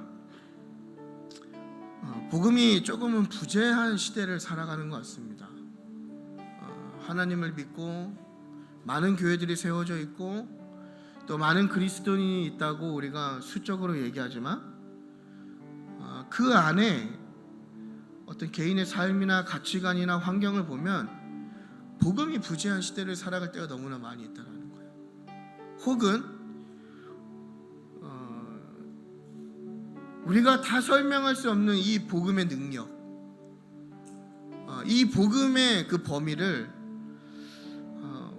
A: 복음이 조금은 부재한 시대를 살아가는 것 같습니다. 하나님을 믿고 많은 교회들이 세워져 있고 또 많은 그리스도인이 있다고 우리가 수적으로 얘기하지만 그 안에 어떤 개인의 삶이나 가치관이나 환경을 보면 복음이 부재한 시대를 살아갈 때가 너무나 많이 있다는 거예요. 혹은 우리가 다 설명할 수 없는 이 복음의 능력, 이 복음의 그 범위를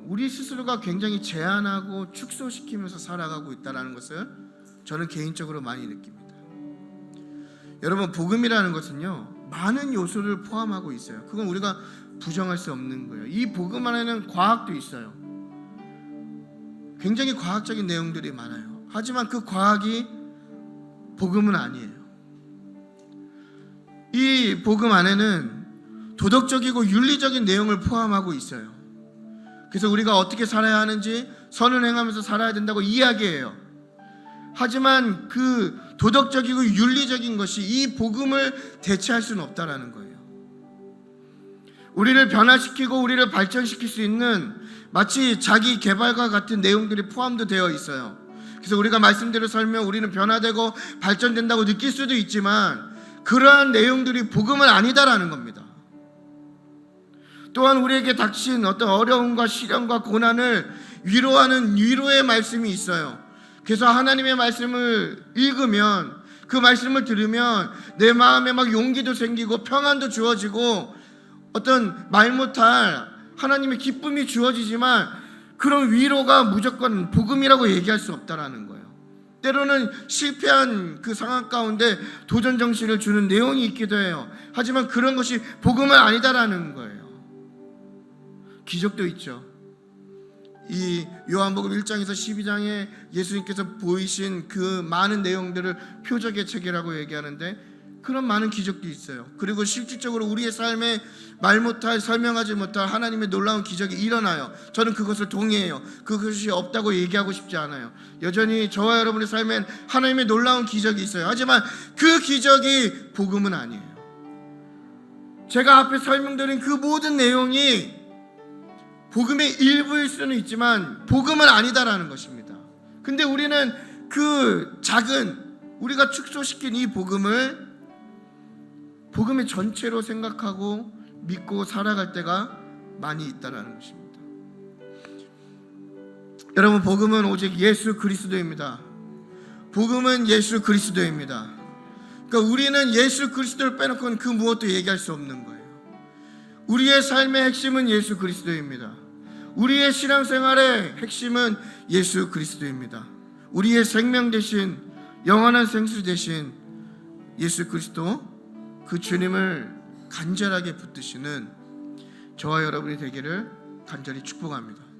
A: 우리 스스로가 굉장히 제한하고 축소시키면서 살아가고 있다는 것을 저는 개인적으로 많이 느낍니다. 여러분, 복음이라는 것은요, 많은 요소를 포함하고 있어요. 그건 우리가 부정할 수 없는 거예요. 이 복음 안에는 과학도 있어요. 굉장히 과학적인 내용들이 많아요. 하지만 그 과학이 복음은 아니에요. 이 복음 안에는 도덕적이고 윤리적인 내용을 포함하고 있어요. 그래서 우리가 어떻게 살아야 하는지 선을 행하면서 살아야 된다고 이야기해요. 하지만 그 도덕적이고 윤리적인 것이 이 복음을 대체할 수는 없다라는 거예요. 우리를 변화시키고 우리를 발전시킬 수 있는 마치 자기 개발과 같은 내용들이 포함도 되어 있어요. 그래서 우리가 말씀대로 살면 우리는 변화되고 발전된다고 느낄 수도 있지만 그러한 내용들이 복음은 아니다라는 겁니다. 또한 우리에게 닥친 어떤 어려움과 시련과 고난을 위로하는 위로의 말씀이 있어요. 그래서 하나님의 말씀을 읽으면, 그 말씀을 들으면 내 마음에 막 용기도 생기고 평안도 주어지고 어떤 말 못할 하나님의 기쁨이 주어지지만 그런 위로가 무조건 복음이라고 얘기할 수 없다라는 거예요. 때로는 실패한 그 상황 가운데 도전 정신을 주는 내용이 있기도 해요. 하지만 그런 것이 복음은 아니다라는 거예요. 기적도 있죠. 이 요한복음 1장에서 12장에 예수님께서 보이신 그 많은 내용들을 표적의 책이라고 얘기하는데 그런 많은 기적도 있어요. 그리고 실질적으로 우리의 삶에 말 못할, 설명하지 못할 하나님의 놀라운 기적이 일어나요. 저는 그것을 동의해요. 그것이 없다고 얘기하고 싶지 않아요. 여전히 저와 여러분의 삶엔 하나님의 놀라운 기적이 있어요. 하지만 그 기적이 복음은 아니에요. 제가 앞에 설명드린 그 모든 내용이 복음의 일부일 수는 있지만 복음은 아니다라는 것입니다. 근데 우리는 그 작은, 우리가 축소시킨 이 복음을 복음의 전체로 생각하고 믿고 살아갈 때가 많이 있다라는 것입니다. 여러분, 복음은 오직 예수 그리스도입니다. 복음은 예수 그리스도입니다. 그러니까 우리는 예수 그리스도를 빼놓고는 그 무엇도 얘기할 수 없는 거예요. 우리의 삶의 핵심은 예수 그리스도입니다. 우리의 신앙생활의 핵심은 예수 그리스도입니다. 우리의 생명 대신, 영원한 생수 대신 예수 그리스도, 그 주님을 간절하게 붙드시는 저와 여러분이 되기를 간절히 축복합니다.